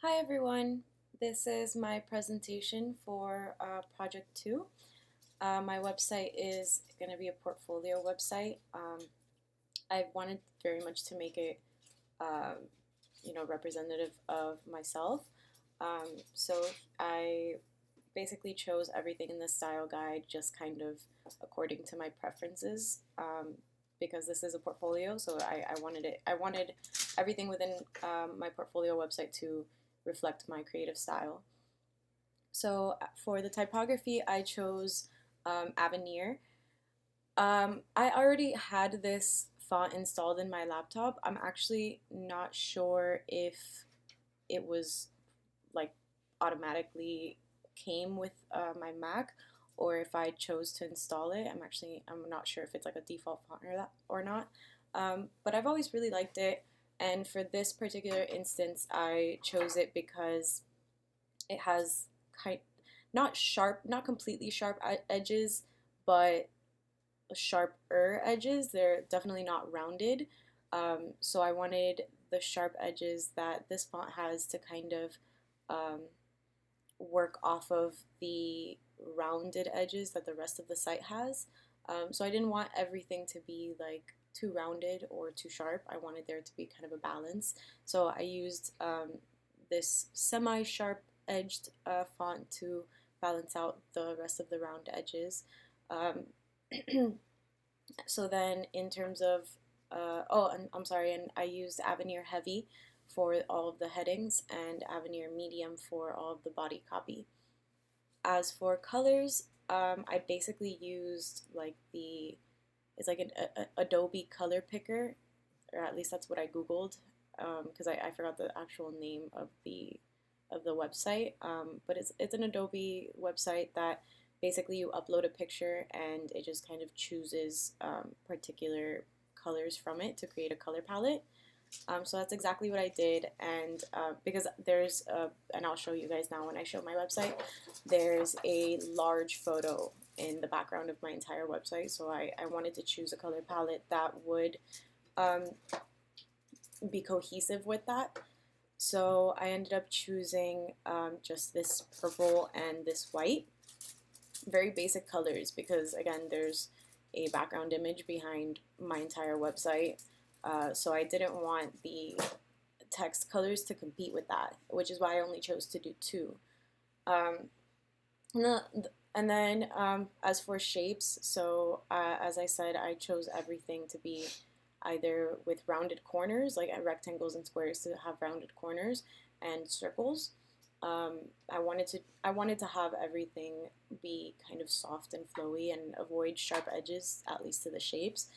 Hi everyone, this is my presentation for Project 2. My website is going to be a portfolio website. I wanted very much to make it, representative of myself. So I basically chose everything in the style guide just kind of according to my preferences. Because this is a portfolio, so I wanted everything within my portfolio website to reflect my creative style. So for the typography, I chose Avenir. I already had this font installed in my laptop. I'm actually not sure if it was like automatically came with my Mac or if I chose to install it. I'm not sure if it's like a default font or not. But I've always really liked it, and for this particular instance, I chose it because it has not completely sharp edges, but sharper edges. They're definitely not rounded. So I wanted the sharp edges that this font has to kind of um, work off of the rounded edges that the rest of the site has. So I didn't want everything to be like too rounded or too sharp. I wanted there to be kind of a balance. So I used this semi-sharp edged font to balance out the rest of the round edges. Um, so then in terms of, and I'm sorry, and I used Avenir Heavy for all of the headings and Avenir Medium for all of the body copy. As for colors, I basically used it's like an Adobe color picker, or at least that's what I Googled, because I forgot the actual name of the website. But it's an Adobe website that basically you upload a picture and it just kind of chooses particular colors from it to create a color palette. So that's exactly what I did, and because and I'll show you guys now when I show my website, there's a large photo in the background of my entire website, so I wanted to choose a color palette that would um, be cohesive with that. So I ended up choosing just this purple and this white, very basic colors, because again, there's a background image behind my entire website. So I didn't want the text colors to compete with that, which is why I only chose to do two. Um, and then as for shapes, so as I said, I chose everything to be either with rounded corners, like rectangles and squares to have rounded corners, and circles. I wanted to have everything be kind of soft and flowy and avoid sharp edges, at least to the shapes,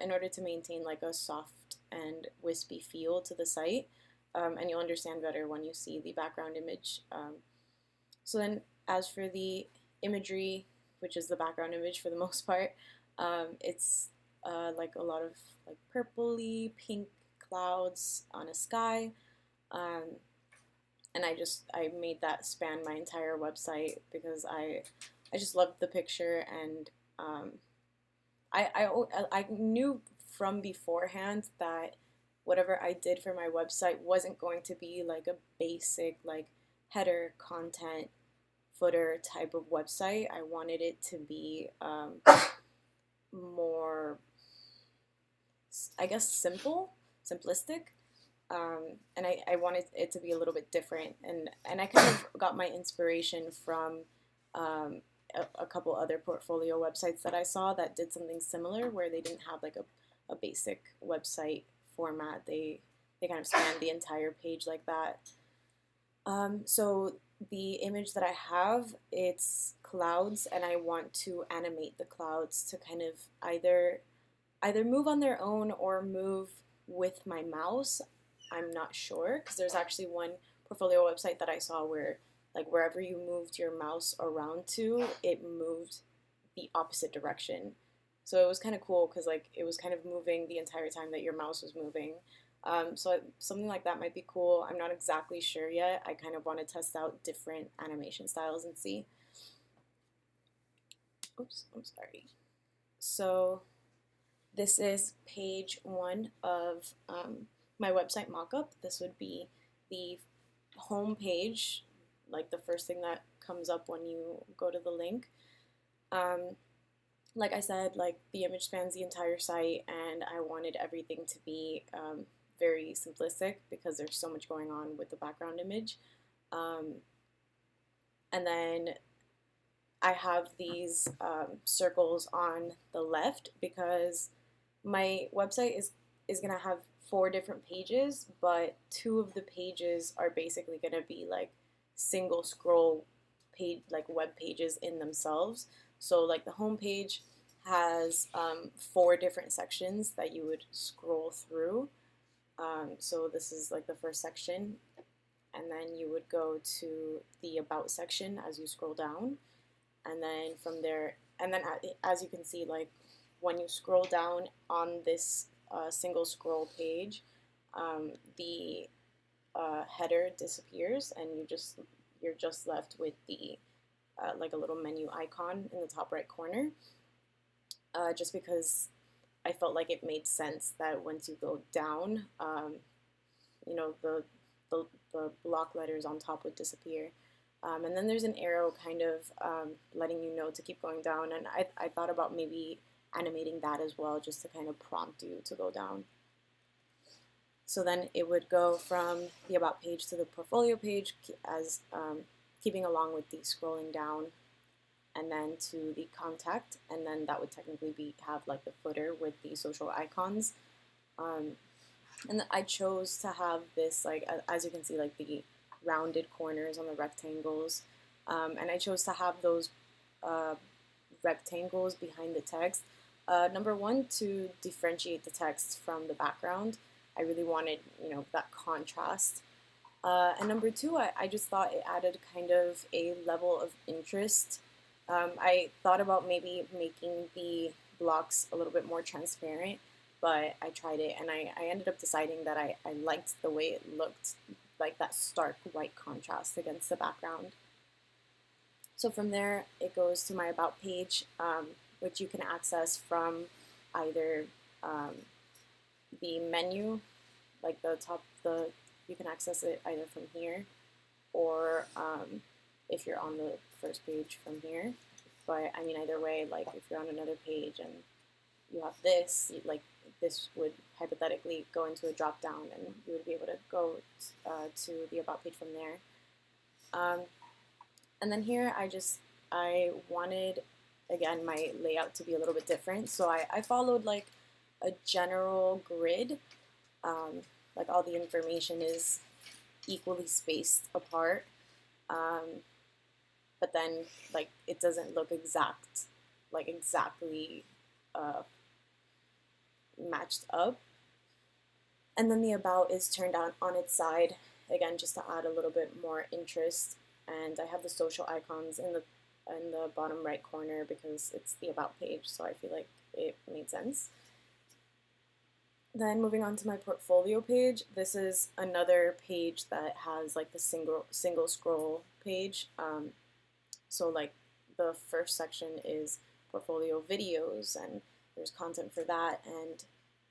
in order to maintain like a soft and wispy feel to the site. And you'll understand better when you see the background image. So then, as for the imagery, which is the background image for the most part, it's like a lot of like purpley pink clouds on a sky. Um, and I made that span my entire website because I just loved the picture, and I knew from beforehand that whatever I did for my website wasn't going to be like a basic like header content footer type of website. I wanted it to be more, I guess, simplistic. And I wanted it to be a little bit different, and I kind of got my inspiration from a couple other portfolio websites that I saw that did something similar, where they didn't have like a basic website format. They kind of spanned the entire page like that. So the image that I have, it's clouds, and I want to animate the clouds to kind of either move on their own or move with my mouse. I'm not sure, because there's actually one portfolio website that I saw where like wherever you moved your mouse around to, it moved the opposite direction. So it was kind of cool because like it was kind of moving the entire time that your mouse was moving. So something like that might be cool. I'm not exactly sure yet. I kind of want to test out different animation styles and see. Oops, I'm sorry. So this is page 1 of my website mockup. This would be the home page, like the first thing that comes up when you go to the link. Like I said, like the image spans the entire site, and I wanted everything to be very simplistic because there's so much going on with the background image. And then I have these circles on the left because my website is gonna have 4 different pages, but 2 of the pages are basically gonna be like single scroll page, like web pages in themselves. So like the home page has 4 different sections that you would scroll through. So this is like the first section, and then you would go to the about section as you scroll down, and then from there, and then as you can see, like when you scroll down on this single scroll page, the header disappears, and you're just left with the like a little menu icon in the top right corner. Just because I felt like it made sense that once you go down, you know, the block letters on top would disappear. And then there's an arrow kind of letting you know to keep going down. And I thought about maybe animating that as well, just to kind of prompt you to go down. So then it would go from the about page to the portfolio page as keeping along with the scrolling down, and then to the contact, and then that would technically have like the footer with the social icons. And I chose to have this, like, as you can see, like the rounded corners on the rectangles. And I chose to have those rectangles behind the text. Number one, to differentiate the text from the background. I really wanted, you know, that contrast. And number two, I just thought it added kind of a level of interest. I thought about maybe making the blocks a little bit more transparent, but I tried it, and I ended up deciding that I liked the way it looked, like that stark white contrast against the background. So from there, it goes to my About page, which you can access from either the menu, like the top, you can access it either from here, or if you're on the first page from here. But I mean, either way, like if you're on another page and you have this, like this would hypothetically go into a drop down, and you would be able to go to the About page from there. And then here I wanted, again, my layout to be a little bit different. So I followed like a general grid. Like all the information is equally spaced apart. But then like it doesn't look exactly matched up. And then the About is turned on its side, again, just to add a little bit more interest. And I have the social icons in the bottom right corner because it's the About page, so I feel like it made sense. Then moving on to my portfolio page, this is another page that has like the single scroll page. So like the first section is portfolio videos, and there's content for that, and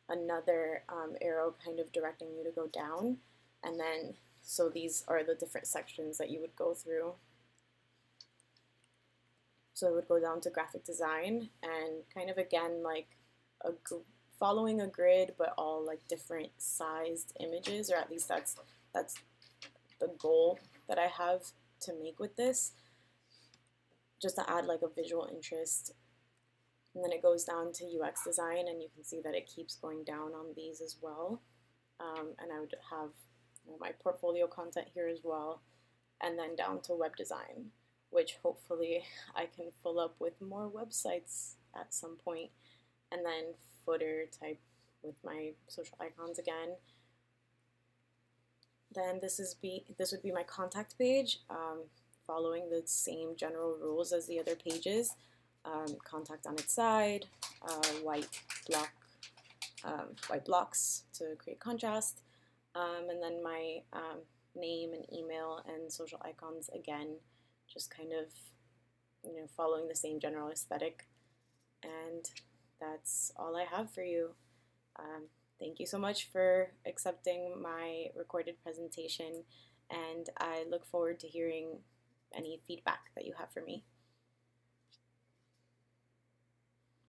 another arrow kind of directing you to go down. And then, so these are the different sections that you would go through. So it would go down to graphic design, and kind of again like following a grid, but all like different sized images, or at least that's the goal that I have to make with this, just to add like a visual interest. And then it goes down to UX design, and you can see that it keeps going down on these as well. And I would have, you know, my portfolio content here as well, and then down to web design, which hopefully I can fill up with more websites at some point. And then footer type with my social icons again. Then this would be my contact page, following the same general rules as the other pages. Contact on its side, white blocks to create contrast, and then my name and email and social icons again, just kind of, you know, following the same general aesthetic. And that's all I have for you. Thank you so much for accepting my recorded presentation, and I look forward to hearing any feedback that you have for me.